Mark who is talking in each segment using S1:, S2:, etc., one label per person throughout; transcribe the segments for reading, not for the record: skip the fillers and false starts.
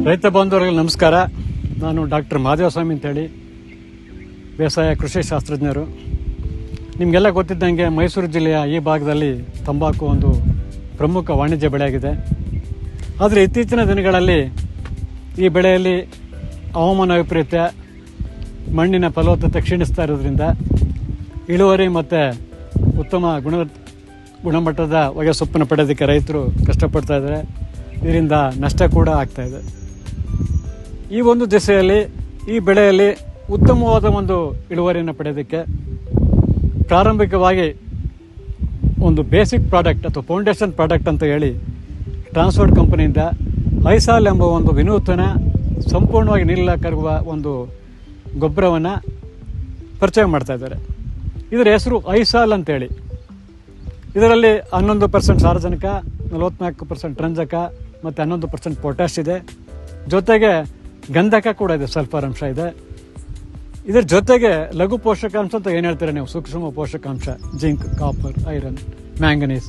S1: ರೈತ ಬಾಂಧವರಿಗೆ ನಮಸ್ಕಾರ. ನಾನು ಡಾಕ್ಟರ್ ಮಾದೇವಸ್ವಾಮಿ ಅಂತೇಳಿ, ಬೇಸಾಯ ಕೃಷಿ ಶಾಸ್ತ್ರಜ್ಞರು. ನಿಮಗೆಲ್ಲ ಗೊತ್ತಿದ್ದಂಗೆ ಮೈಸೂರು ಜಿಲ್ಲೆಯ ಈ ಭಾಗದಲ್ಲಿ ತಂಬಾಕು ಒಂದು ಪ್ರಮುಖ ವಾಣಿಜ್ಯ ಬೆಳೆಯಾಗಿದೆ. ಆದರೆ ಇತ್ತೀಚಿನ ದಿನಗಳಲ್ಲಿ ಈ ಬೆಳೆಯಲ್ಲಿ ಹವಾಮಾನ ವೈಪರೀತ್ಯ, ಮಣ್ಣಿನ ಫಲವತ್ತತೆ ಕ್ಷೀಣಿಸ್ತಾ ಇರೋದ್ರಿಂದ ಇಳುವರಿ ಮತ್ತು ಉತ್ತಮ ಗುಣಮಟ್ಟದ ಹೊಗೆ ಸೊಪ್ಪನ್ನು ಪಡೆಯೋದಕ್ಕೆ ರೈತರು ಕಷ್ಟಪಡ್ತಾ ಇದ್ದಾರೆ. ಇದರಿಂದ ನಷ್ಟ ಕೂಡ ಆಗ್ತಾಯಿದೆ. ಈ ಒಂದು ದಿಸೆಯಲ್ಲಿ ಈ ಬೆಳೆಯಲ್ಲಿ ಉತ್ತಮವಾದ ಒಂದು ಇಳುವರಿಯನ್ನು ಪಡೆಯೋದಕ್ಕೆ ಪ್ರಾರಂಭಿಕವಾಗಿ ಒಂದು ಬೇಸಿಕ್ ಪ್ರಾಡಕ್ಟ್ ಅಥವಾ ಫೌಂಡೇಶನ್ ಪ್ರಾಡಕ್ಟ್ ಅಂತ ಹೇಳಿ ಟ್ರಾನ್ಸ್ಫರ್ಡ್ ಕಂಪನಿಯಿಂದ ಐಸಾಲ್ ಎಂಬ ಒಂದು ವಿನೂತನ ಸಂಪೂರ್ಣವಾಗಿ ನೀರಿಲ್ಲ ಕರಗುವ ಒಂದು ಗೊಬ್ಬರವನ್ನು ಪರಿಚಯ ಮಾಡ್ತಾ ಇದ್ದಾರೆ. ಇದರ ಹೆಸರು ಐಸಾಲ್ ಅಂತೇಳಿ. ಇದರಲ್ಲಿ 11% ಸಾರಜನಕ, 44% ರಂಜಕ ಮತ್ತು 11% ಪೊಟ್ಯಾಶ್ ಇದೆ. ಜೊತೆಗೆ ಗಂಧಕ ಕೂಡ ಇದೆ, ಸಲ್ಫರ್ ಅಂಶ ಇದೆ. ಇದರ ಜೊತೆಗೆ ಲಘು ಪೋಷಕಾಂಶ ಅಂತ ಏನು ಹೇಳ್ತೀರಾ ನೀವು, ಸೂಕ್ಷ್ಮ ಪೋಷಕಾಂಶ, ಜಿಂಕ್, ಕಾಪರ್, ಐರನ್, ಮ್ಯಾಂಗನೀಸ್,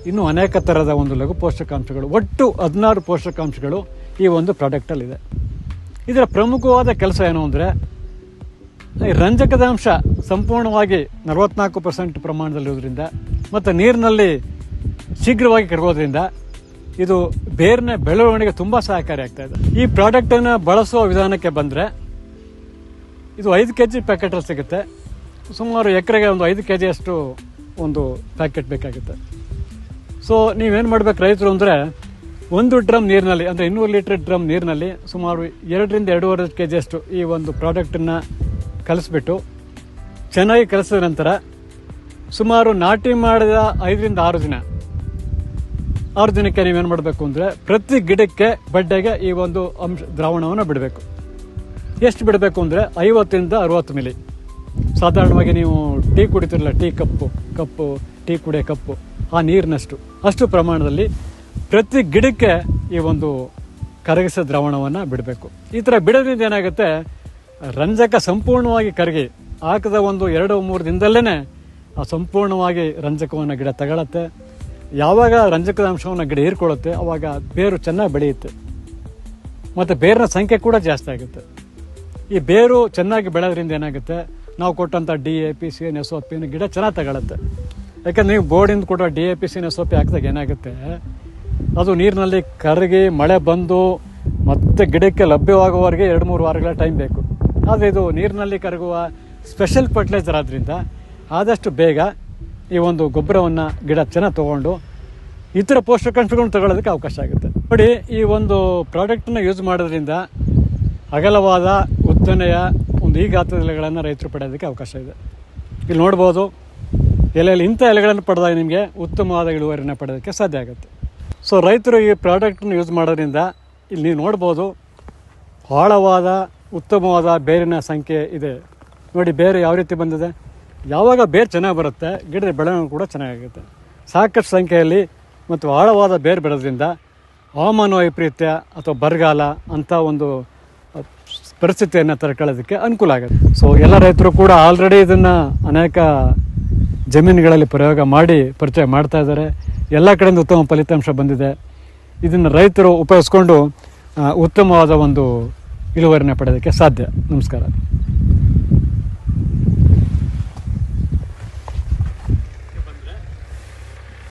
S1: ಇನ್ನೂ ಅನೇಕ ಥರದ ಒಂದು ಲಘು ಪೋಷಕಾಂಶಗಳು, ಒಟ್ಟು 16 ಪೋಷಕಾಂಶಗಳು ಈ ಒಂದು ಪ್ರಾಡಕ್ಟಲ್ಲಿದೆ. ಇದರ ಪ್ರಮುಖವಾದ ಕೆಲಸ ಏನು ಅಂದರೆ, ರಂಜಕದ ಅಂಶ ಸಂಪೂರ್ಣವಾಗಿ 44% ಪ್ರಮಾಣದಲ್ಲಿರೋದ್ರಿಂದ ಮತ್ತು ನೀರಿನಲ್ಲಿ ಶೀಘ್ರವಾಗಿ ಕರಗೋದ್ರಿಂದ ಇದು ಬೇರಿನ ಬೆಳವಣಿಗೆ ತುಂಬ ಸಹಕಾರಿಯಾಗ್ತಾ ಇದೆ. ಈ ಪ್ರಾಡಕ್ಟನ್ನು ಬಳಸುವ ವಿಧಾನಕ್ಕೆ ಬಂದರೆ, ಇದು 5 kg ಪ್ಯಾಕೆಟಲ್ಲಿ ಸಿಗುತ್ತೆ. ಸುಮಾರು ಎಕರೆಗೆ ಒಂದು 5 kg ಅಷ್ಟು ಒಂದು ಪ್ಯಾಕೆಟ್ ಬೇಕಾಗುತ್ತೆ. ಸೊ ನೀವೇನು ಮಾಡಬೇಕು ರೈತರು ಅಂದರೆ, 1 ಡ್ರಮ್ ನೀರಿನಲ್ಲಿ, ಅಂದರೆ 200 ಲೀಟರ್ ಡ್ರಮ್ ನೀರಿನಲ್ಲಿ ಸುಮಾರು 2 ರಿಂದ 2.5 kg ಅಷ್ಟು ಈ ಒಂದು ಪ್ರಾಡಕ್ಟನ್ನು ಕಲಿಸ್ಬಿಟ್ಟು ಚೆನ್ನಾಗಿ ಕಲಿಸಿದ ನಂತರ ಸುಮಾರು ನಾಟಿ ಮಾಡಿದ 5 ರಿಂದ 6 ದಿನಕ್ಕೆ ನೀವೇನು ಮಾಡಬೇಕು ಅಂದರೆ, ಪ್ರತಿ ಗಿಡಕ್ಕೆ ಬಡ್ಡೆಗೆ ಈ ಒಂದು ದ್ರಾವಣವನ್ನು ಬಿಡಬೇಕು. ಎಷ್ಟು ಬಿಡಬೇಕು ಅಂದರೆ 50 ರಿಂದ 60 ಮಿಲಿ. ಸಾಧಾರಣವಾಗಿ ನೀವು ಟೀ ಕುಡಿತಿರಲ್ಲ, ಕಪ್ಪು ಟೀ ಕುಡಿಯೋ ಕಪ್ಪು, ಆ ನೀರಿನಷ್ಟು ಅಷ್ಟು ಪ್ರಮಾಣದಲ್ಲಿ ಪ್ರತಿ ಗಿಡಕ್ಕೆ ಈ ಒಂದು ಕರಗಿಸಿದ ದ್ರಾವಣವನ್ನು ಬಿಡಬೇಕು. ಈ ಥರ ಬಿಡೋದ್ರಿಂದ ಏನಾಗುತ್ತೆ, ರಂಜಕ ಸಂಪೂರ್ಣವಾಗಿ ಕರಗಿ ಹಾಕಿದ ಒಂದು 2-3 ದಿನದಲ್ಲೇ ಆ ಸಂಪೂರ್ಣವಾಗಿ ರಂಜಕವನ್ನು ಗಿಡ ತಗೊಳತ್ತೆ. ಯಾವಾಗ ರಂಜಕದ ಅಂಶವನ್ನು ಗಿಡ ಹೀರ್ಕೊಳ್ಳುತ್ತೆ, ಆವಾಗ ಬೇರು ಚೆನ್ನಾಗಿ ಬೆಳೆಯುತ್ತೆ ಮತ್ತು ಬೇರಿನ ಸಂಖ್ಯೆ ಕೂಡ ಜಾಸ್ತಿ ಆಗುತ್ತೆ. ಈ ಬೇರು ಚೆನ್ನಾಗಿ ಬೆಳೆಯೋದ್ರಿಂದ ಏನಾಗುತ್ತೆ, ನಾವು ಕೊಟ್ಟಂಥ DAP, CN, SOP ಗಿಡ ಚೆನ್ನಾಗಿ ತಗೊಳುತ್ತೆ. ಯಾಕಂದ್ರೆ ನೀವು ಬೋರ್ಡಿಂದ ಕೊಟ್ಟೋ DAP, CN, SOP ಹಾಕಿದಾಗ ಏನಾಗುತ್ತೆ, ಅದು ನೀರಿನಲ್ಲಿ ಕರಗಿ ಮಳೆ ಬಂದು ಮತ್ತೆ ಗಿಡಕ್ಕೆ ಲಭ್ಯವಾಗುವವರೆಗೆ 2-3 ವಾರಗಳ ಟೈಮ್ ಬೇಕು. ಆದರೆ ಇದು ನೀರಿನಲ್ಲಿ ಕರಗುವ ಸ್ಪೆಷಲ್ ಫರ್ಟಿಲೈಸರ್ ಆದ್ದರಿಂದ ಆದಷ್ಟು ಬೇಗ ಈ ಒಂದು ಗೊಬ್ಬರವನ್ನು ಗಿಡ ಚೆನ್ನಾಗಿ ತೊಗೊಂಡು ಇತರ ಪೋಷಕಾಂಶಗಳನ್ನು ತಗೊಳ್ಳೋದಕ್ಕೆ ಅವಕಾಶ ಆಗುತ್ತೆ. ನೋಡಿ, ಈ ಒಂದು ಪ್ರಾಡಕ್ಟನ್ನು ಯೂಸ್ ಮಾಡೋದ್ರಿಂದ ಅಗಲವಾದ ಉದ್ದನೆಯ ಒಂದು ಈ ಗಾತ್ರದ ಎಲೆಗಳನ್ನು ರೈತರು ಪಡೆಯೋದಕ್ಕೆ ಅವಕಾಶ ಇದೆ. ಇಲ್ಲಿ ನೋಡ್ಬೋದು, ಎಲೆಯಲ್ಲಿ ಇಂಥ ಎಲೆಗಳನ್ನು ಪಡೆದಾಗ ನಿಮಗೆ ಉತ್ತಮವಾದ ಇಳುವರಿನ ಪಡೆಯೋದಕ್ಕೆ ಸಾಧ್ಯ ಆಗುತ್ತೆ. ಸೊ ರೈತರು ಈ ಪ್ರಾಡಕ್ಟನ್ನು ಯೂಸ್ ಮಾಡೋದ್ರಿಂದ ಇಲ್ಲಿ ನೀವು ನೋಡ್ಬೋದು, ಆಳವಾದ ಉತ್ತಮವಾದ ಬೇರಿನ ಸಂಖ್ಯೆ ಇದೆ. ನೋಡಿ ಬೇರು ಯಾವ ರೀತಿ ಬಂದಿದೆ. ಯಾವಾಗ ಬೇರು ಚೆನ್ನಾಗಿ ಬರುತ್ತೆ, ಗಿಡದ ಬೆಳವಣಿಗೆ ಕೂಡ ಚೆನ್ನಾಗಾಗುತ್ತೆ. ಸಾಕಷ್ಟು ಸಂಖ್ಯೆಯಲ್ಲಿ ಮತ್ತು ಆಳವಾದ ಬೇರು ಬೆಳೆದ್ರಿಂದ ಹವಾಮಾನ ವೈಪರೀತ್ಯ ಅಥವಾ ಬರಗಾಲ ಅಂಥ ಒಂದು ಪರಿಸ್ಥಿತಿಯನ್ನು ತಡ್ಕೊಳ್ಳೋದಕ್ಕೆ ಅನುಕೂಲ ಆಗುತ್ತೆ. ಸೊ ಎಲ್ಲ ರೈತರು ಕೂಡ ಆಲ್ರೆಡಿ ಇದನ್ನು ಅನೇಕ ಜಮೀನುಗಳಲ್ಲಿ ಪ್ರಯೋಗ ಮಾಡಿ ಪರಿಚಯ ಮಾಡ್ತಾ ಇದ್ದಾರೆ. ಎಲ್ಲ ಕಡೆಯಿಂದ ಉತ್ತಮ ಫಲಿತಾಂಶ ಬಂದಿದೆ. ಇದನ್ನು ರೈತರು ಉಪಯೋಗಿಸ್ಕೊಂಡು ಉತ್ತಮವಾದ ಒಂದು ಇಳುವರಿನ ಪಡೆಯೋದಕ್ಕೆ ಸಾಧ್ಯ. ನಮಸ್ಕಾರ.